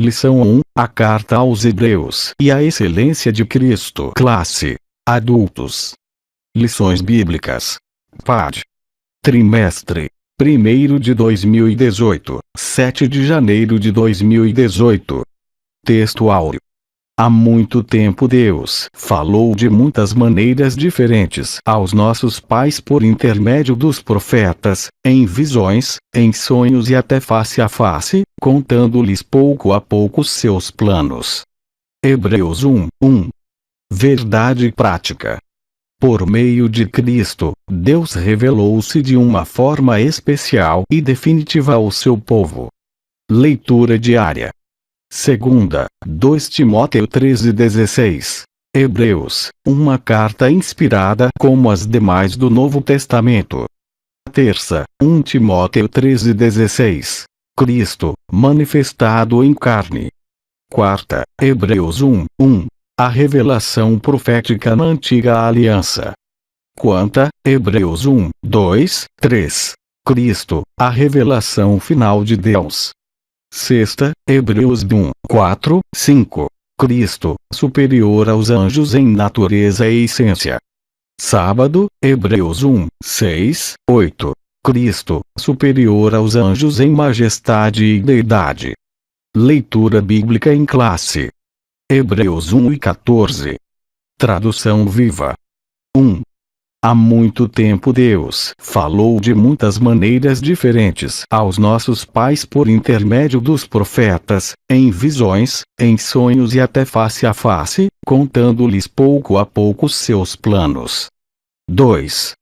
Lição 1: A Carta aos Hebreus e a Excelência de Cristo. Classe: Adultos. Lições Bíblicas. PAD. Trimestre: 1º de 2018, 7 de janeiro de 2018. Texto áureo. Há muito tempo Deus falou de muitas maneiras diferentes aos nossos pais por intermédio dos profetas, em visões, em sonhos e até face a face, contando-lhes pouco a pouco seus planos. Hebreus 1:1. Verdade prática. Por meio de Cristo, Deus revelou-se de uma forma especial e definitiva ao seu povo. Leitura diária. 2 Timóteo 13:16. Hebreus, uma carta inspirada como as demais do Novo Testamento. 1 Timóteo 13:16. Cristo, manifestado em carne. 4 Hebreus 1:1. A revelação profética na Antiga Aliança. 5 Hebreus 1:2, 3. Cristo, a revelação final de Deus. 6 Hebreus 1:4, 5. Cristo, superior aos anjos em natureza e essência. Sábado, Hebreus 1:6, 8. Cristo, superior aos anjos em majestade e deidade. Leitura bíblica em classe. Hebreus 1:14. Tradução viva. 1. Há muito tempo Deus falou de muitas maneiras diferentes aos nossos pais por intermédio dos profetas, em visões, em sonhos e até face a face, contando-lhes pouco a pouco seus planos. 2.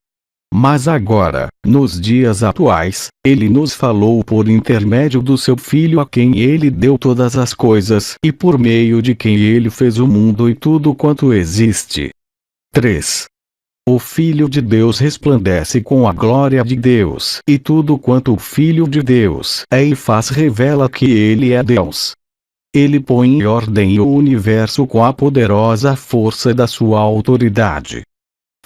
Mas agora, nos dias atuais, Ele nos falou por intermédio do seu Filho a quem Ele deu todas as coisas e por meio de quem Ele fez o mundo e tudo quanto existe. 3. O Filho de Deus resplandece com a glória de Deus e tudo quanto o Filho de Deus é e faz revela que Ele é Deus. Ele põe em ordem o universo com a poderosa força da sua autoridade.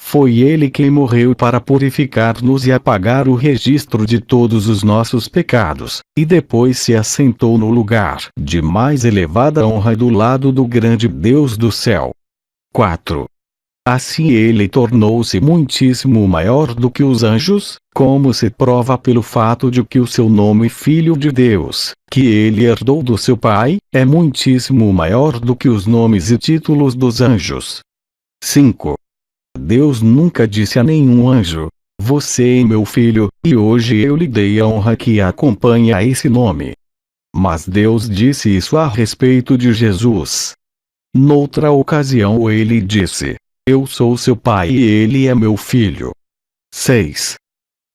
Foi Ele quem morreu para purificar-nos e apagar o registro de todos os nossos pecados, e depois se assentou no lugar de mais elevada honra do lado do grande Deus do céu. 4. Assim Ele tornou-se muitíssimo maior do que os anjos, como se prova pelo fato de que o seu nome Filho de Deus, que Ele herdou do seu Pai, é muitíssimo maior do que os nomes e títulos dos anjos. 5. Deus nunca disse a nenhum anjo: "Você é meu filho, e hoje eu lhe dei a honra que acompanha a esse nome." Mas Deus disse isso a respeito de Jesus. Noutra ocasião Ele disse: "Eu sou seu pai e ele é meu filho." 6.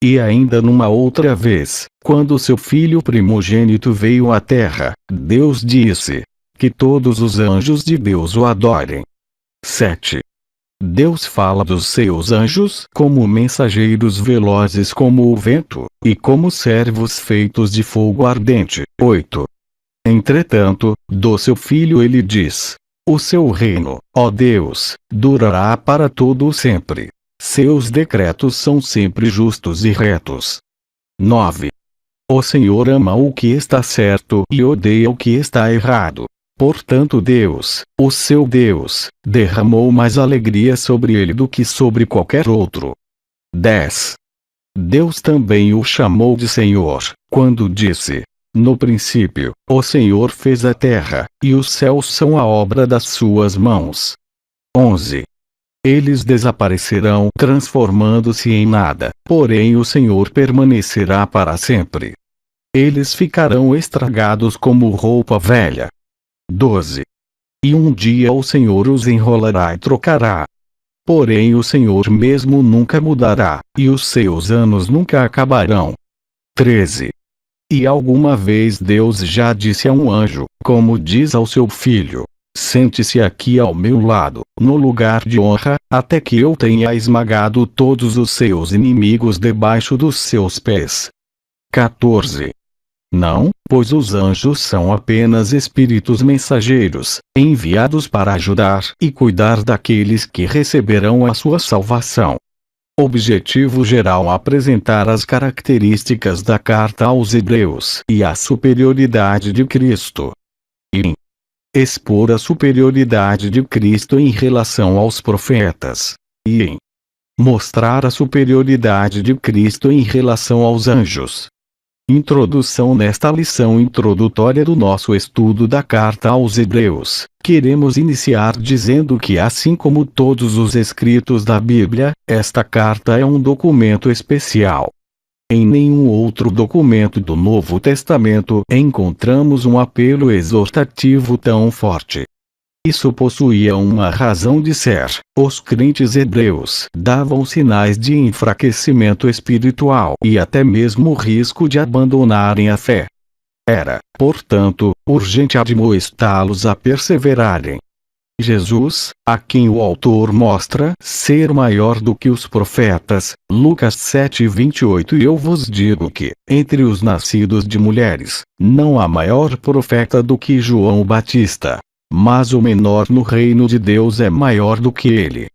E ainda numa outra vez, quando seu filho primogênito veio à terra, Deus disse: "Que todos os anjos de Deus o adorem." 7. Deus fala dos seus anjos como mensageiros velozes como o vento, e como servos feitos de fogo ardente. 8. Entretanto, do seu Filho Ele diz: "O seu reino, ó Deus, durará para todo o sempre. Seus decretos são sempre justos e retos." 9. O Senhor ama o que está certo e odeia o que está errado. Portanto Deus, o seu Deus, derramou mais alegria sobre ele do que sobre qualquer outro. 10. Deus também o chamou de Senhor, quando disse: "No princípio, o Senhor fez a terra, e os céus são a obra das suas mãos." 11. Eles desaparecerão transformando-se em nada, porém o Senhor permanecerá para sempre. Eles ficarão estragados como roupa velha. 12. E um dia o Senhor os enrolará e trocará. Porém o Senhor mesmo nunca mudará, e os seus anos nunca acabarão. 13. E alguma vez Deus já disse a um anjo, como diz ao seu filho: "Sente-se aqui ao meu lado, no lugar de honra, até que eu tenha esmagado todos os seus inimigos debaixo dos seus pés." 14. Não, pois os anjos são apenas espíritos mensageiros, enviados para ajudar e cuidar daqueles que receberão a sua salvação. Objetivo geral: apresentar as características da carta aos Hebreus e a superioridade de Cristo. e expor a superioridade de Cristo em relação aos profetas, e em mostrar a superioridade de Cristo em relação aos anjos. Introdução. Nesta lição introdutória do nosso estudo da Carta aos Hebreus, queremos iniciar dizendo que, assim como todos os escritos da Bíblia, esta carta é um documento especial. Em nenhum outro documento do Novo Testamento encontramos um apelo exortativo tão forte. Isso possuía uma razão de ser: os crentes hebreus davam sinais de enfraquecimento espiritual e até mesmo o risco de abandonarem a fé. Era, portanto, urgente admoestá-los a perseverarem. Jesus, a quem o autor mostra ser maior do que os profetas, Lucas 7:28. E eu vos digo que, entre os nascidos de mulheres, não há maior profeta do que João Batista, mas o menor no reino de Deus é maior do que ele.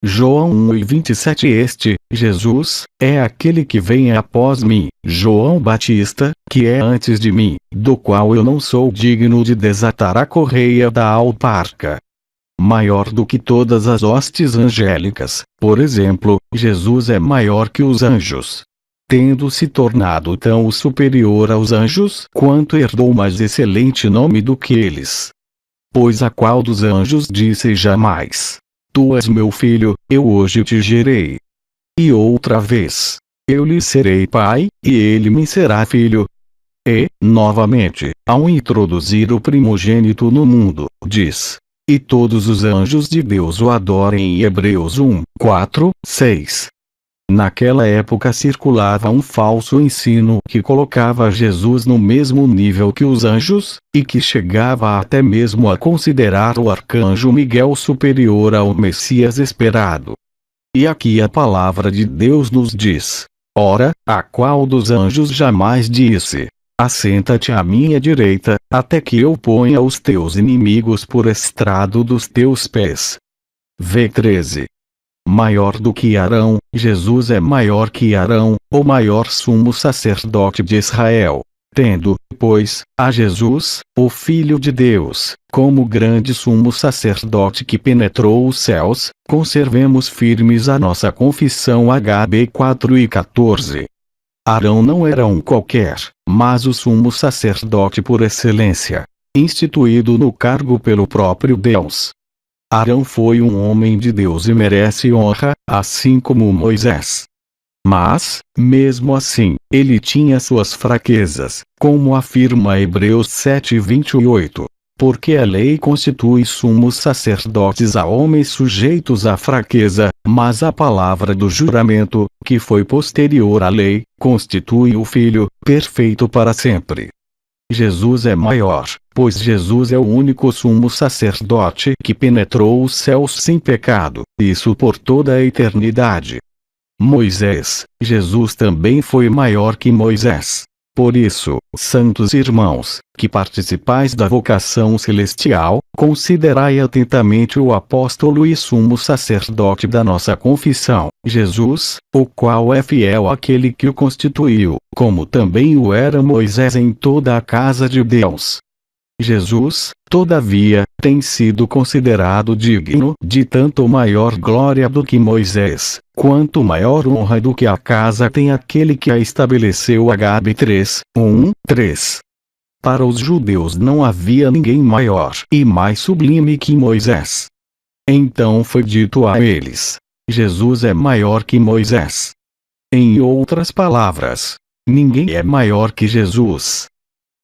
João 1:27. Este, Jesus, é aquele que vem após mim, João Batista, que é antes de mim, do qual eu não sou digno de desatar a correia da alparca. Maior do que todas as hostes angélicas, por exemplo, Jesus é maior que os anjos. Tendo se tornado tão superior aos anjos quanto herdou mais excelente nome do que eles. Pois a qual dos anjos disse jamais: Tu és meu filho, eu hoje te gerei. E outra vez: Eu lhe serei pai, e ele me será filho. E, novamente, ao introduzir o primogênito no mundo, diz: E todos os anjos de Deus o adorem, em Hebreus 1:4, 6. Naquela época circulava um falso ensino que colocava Jesus no mesmo nível que os anjos, e que chegava até mesmo a considerar o arcanjo Miguel superior ao Messias esperado. E aqui a palavra de Deus nos diz: Ora, a qual dos anjos jamais disse: Assenta-te à minha direita, até que eu ponha os teus inimigos por estrado dos teus pés. V13. Maior do que Arão, Jesus é maior que Arão, o maior sumo sacerdote de Israel. Tendo, pois, a Jesus, o Filho de Deus, como grande sumo sacerdote que penetrou os céus, conservemos firmes a nossa confissão. HB 4:14. Arão não era um qualquer, mas o sumo sacerdote por excelência, instituído no cargo pelo próprio Deus. Arão foi um homem de Deus e merece honra, assim como Moisés. Mas, mesmo assim, ele tinha suas fraquezas, como afirma Hebreus 7:28. Porque a lei constitui sumos sacerdotes a homens sujeitos à fraqueza, mas a palavra do juramento, que foi posterior à lei, constitui o Filho, perfeito para sempre. Jesus é maior, pois Jesus é o único sumo sacerdote que penetrou os céus sem pecado, isso por toda a eternidade. Moisés, Jesus também foi maior que Moisés. Por isso, santos irmãos, que participais da vocação celestial, considerai atentamente o apóstolo e sumo sacerdote da nossa confissão, Jesus, o qual é fiel àquele que o constituiu, como também o era Moisés em toda a casa de Deus. Jesus, todavia, tem sido considerado digno de tanto maior glória do que Moisés, quanto maior honra do que a casa tem aquele que a estabeleceu. HB 3:3. Para os judeus não havia ninguém maior e mais sublime que Moisés. Então foi dito a eles: Jesus é maior que Moisés. Em outras palavras, ninguém é maior que Jesus.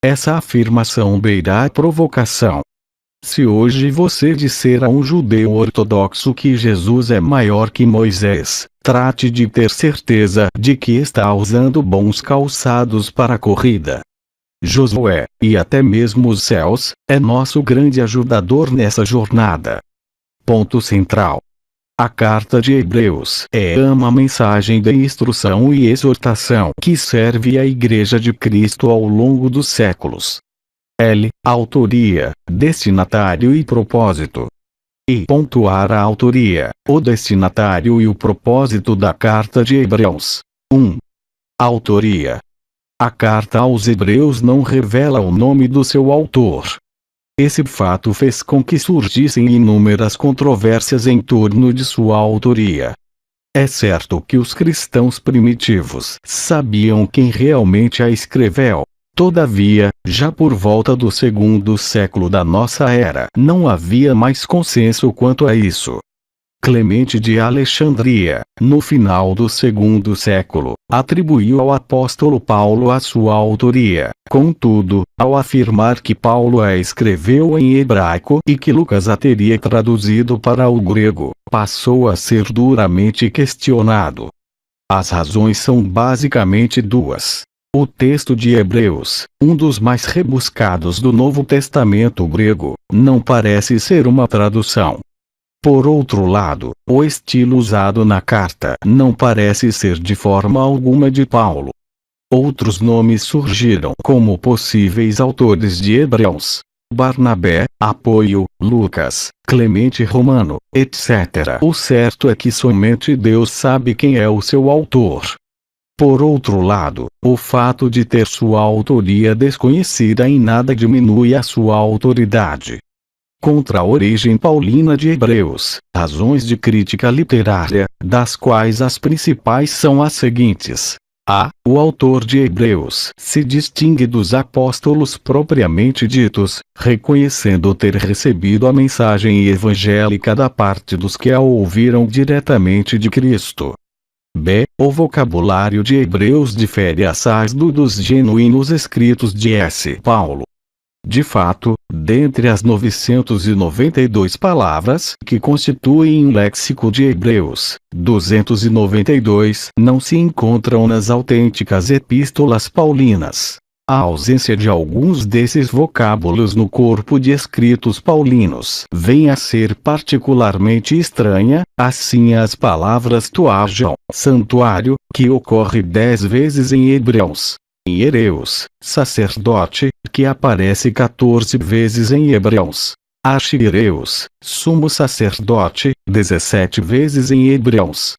Essa afirmação beira a provocação. Se hoje você disser a um judeu ortodoxo que Jesus é maior que Moisés, trate de ter certeza de que está usando bons calçados para a corrida. Josué, e até mesmo os céus, é nosso grande ajudador nessa jornada. Ponto central. A carta de Hebreus é uma mensagem de instrução e exortação que serve à Igreja de Cristo ao longo dos séculos. L. Autoria, destinatário e propósito. E pontuar a autoria, o destinatário e o propósito da carta de Hebreus. 1. Autoria. A carta aos Hebreus não revela o nome do seu autor. Esse fato fez com que surgissem inúmeras controvérsias em torno de sua autoria. É certo que os cristãos primitivos sabiam quem realmente a escreveu. Todavia, já por volta do segundo século da nossa era, não havia mais consenso quanto a isso. Clemente de Alexandria, no final do segundo século, atribuiu ao apóstolo Paulo a sua autoria. Contudo, ao afirmar que Paulo a escreveu em hebraico e que Lucas a teria traduzido para o grego, passou a ser duramente questionado. As razões são basicamente duas. O texto de Hebreus, um dos mais rebuscados do Novo Testamento grego, não parece ser uma tradução. Por outro lado, o estilo usado na carta não parece ser de forma alguma de Paulo. Outros nomes surgiram como possíveis autores de Hebreus: Barnabé, Apoio, Lucas, Clemente Romano, etc. O certo é que somente Deus sabe quem é o seu autor. Por outro lado, o fato de ter sua autoria desconhecida em nada diminui a sua autoridade. Contra a origem paulina de Hebreus, razões de crítica literária, das quais as principais são as seguintes. A. O autor de Hebreus se distingue dos apóstolos propriamente ditos, reconhecendo ter recebido a mensagem evangélica da parte dos que a ouviram diretamente de Cristo. B. O vocabulário de Hebreus difere assaz do dos genuínos escritos de S. Paulo. De fato, dentre as 992 palavras que constituem o léxico de Hebreus, 292 não se encontram nas autênticas epístolas paulinas. A ausência de alguns desses vocábulos no corpo de escritos paulinos vem a ser particularmente estranha, assim as palavras tuarjão, santuário, que ocorre 10 vezes em Hebreus. Em Hereus, sacerdote, que aparece 14 vezes em Hebreus. Archireus, sumo sacerdote, 17 vezes em Hebreus.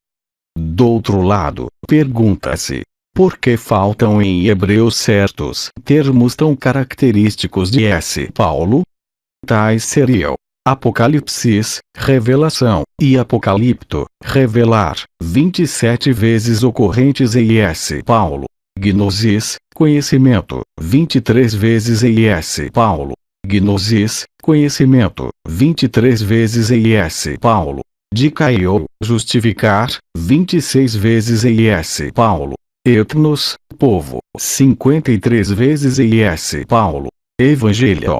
Do outro lado, pergunta-se: por que faltam em Hebreus certos termos tão característicos de S. Paulo? Tais seriam Apocalipsis, revelação, e Apocalipto, revelar, 27 vezes ocorrentes em S. Paulo. Gnosis, conhecimento, 23 vezes em S. Paulo. Gnosis, conhecimento, 23 vezes em S. Paulo. Dikaio, justificar, 26 vezes em S. Paulo. Etnos, povo, 53 vezes em S. Paulo. Evangelho,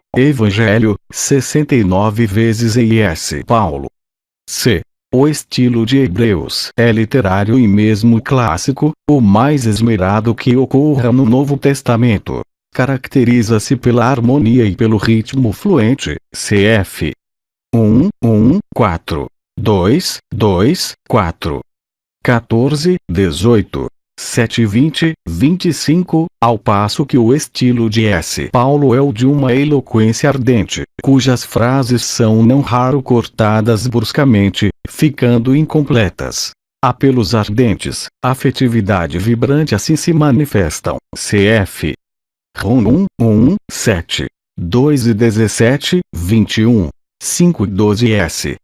69 vezes em S. Paulo. C. O estilo de Hebreus é literário e mesmo clássico, o mais esmerado que ocorra no Novo Testamento. Caracteriza-se pela harmonia e pelo ritmo fluente, cf. 1, 1, 4, 2, 2, 4, 14, 18, 7, 20, 25, ao passo que o estilo de S. Paulo é o de uma eloquência ardente, cujas frases são não raro cortadas bruscamente, ficando incompletas. Apelos ardentes, afetividade vibrante assim se manifestam. Cf. Rom 1, 7, 2 e 17, 21, 5 e 12 s.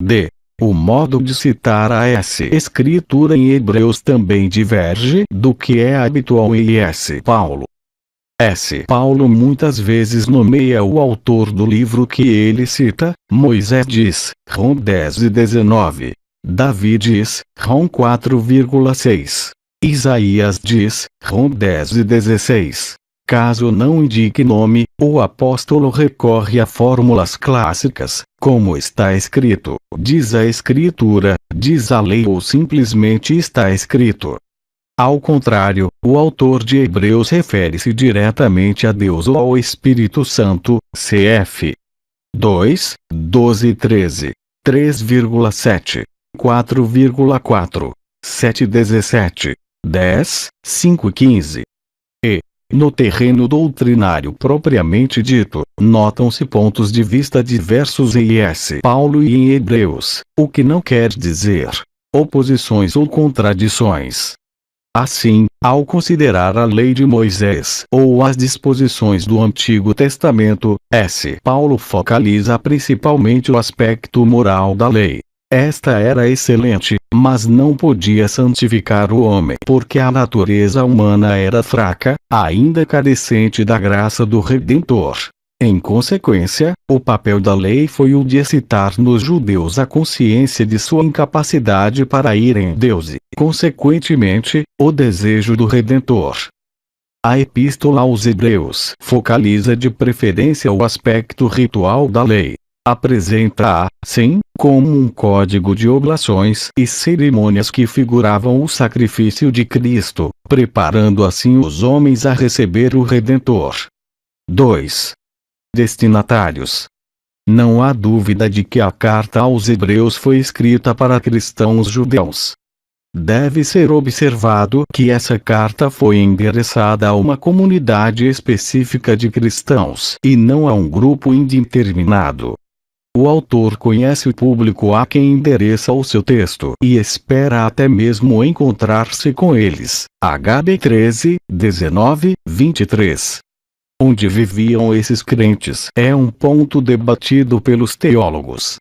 D. O modo de citar a S. Escritura em Hebreus também diverge do que é habitual em S. Paulo. S. Paulo muitas vezes nomeia o autor do livro que ele cita. Moisés diz, Rom 10 e 19. Davi diz, Rom 4,6. Isaías diz, Rom 10 e 16. Caso não indique nome, o apóstolo recorre a fórmulas clássicas, como está escrito, diz a Escritura, diz a lei ou simplesmente está escrito. Ao contrário, o autor de Hebreus refere-se diretamente a Deus ou ao Espírito Santo, cf. 2, 12 e 13, 3,7, 4,4, 7 e 17, 10, 5 e 15. E, no terreno doutrinário propriamente dito, notam-se pontos de vista diversos em S. Paulo e em Hebreus, o que não quer dizer oposições ou contradições. Assim, ao considerar a lei de Moisés ou as disposições do Antigo Testamento, Paulo focaliza principalmente o aspecto moral da lei. Esta era excelente, mas não podia santificar o homem porque a natureza humana era fraca, ainda carecente da graça do Redentor. Em consequência, o papel da lei foi o de excitar nos judeus a consciência de sua incapacidade para ir em Deus e, consequentemente, o desejo do Redentor. A Epístola aos Hebreus focaliza de preferência o aspecto ritual da lei. Apresenta-a, sim, como um código de oblações e cerimônias que figuravam o sacrifício de Cristo, preparando assim os homens a receber o Redentor. 2. Destinatários. Não há dúvida de que a carta aos Hebreus foi escrita para cristãos judeus. Deve ser observado que essa carta foi endereçada a uma comunidade específica de cristãos e não a um grupo indeterminado. O autor conhece o público a quem endereça o seu texto e espera até mesmo encontrar-se com eles. HB 13, 19, 23. Onde viviam esses crentes é um ponto debatido pelos teólogos.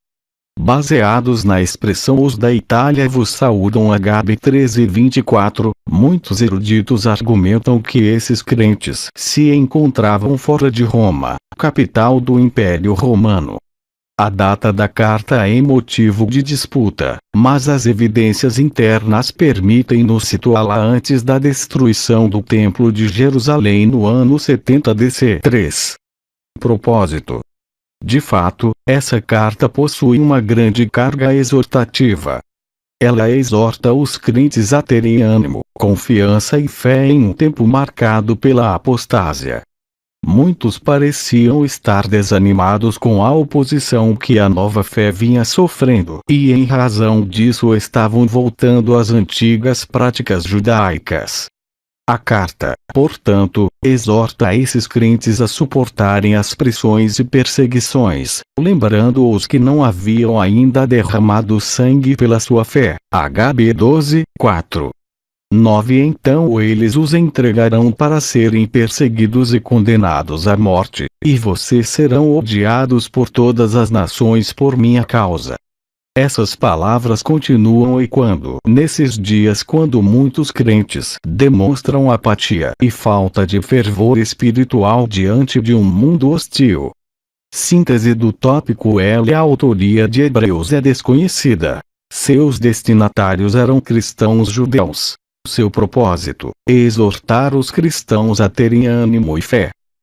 Baseados na expressão os da Itália vos saúdam HB 13:24, muitos eruditos argumentam que esses crentes se encontravam fora de Roma, capital do Império Romano. A data da carta é motivo de disputa, mas as evidências internas permitem-nos situá-la antes da destruição do Templo de Jerusalém no ano 70 DC. 3. Propósito. De fato, essa carta possui uma grande carga exortativa. Ela exorta os crentes a terem ânimo, confiança e fé em um tempo marcado pela apostásia. Muitos pareciam estar desanimados com a oposição que a nova fé vinha sofrendo e em razão disso estavam voltando às antigas práticas judaicas. A carta, portanto, exorta esses crentes a suportarem as pressões e perseguições, lembrando-os que não haviam ainda derramado sangue pela sua fé. HB 12, 4. 9 Então eles os entregarão para serem perseguidos e condenados à morte, e vocês serão odiados por todas as nações por minha causa. Essas palavras continuam ecoando nesses dias quando muitos crentes demonstram apatia e falta de fervor espiritual diante de um mundo hostil. Síntese do tópico L. A autoria de Hebreus é desconhecida. Seus destinatários eram cristãos judeus. Seu propósito, exortar os cristãos a terem ânimo e fé.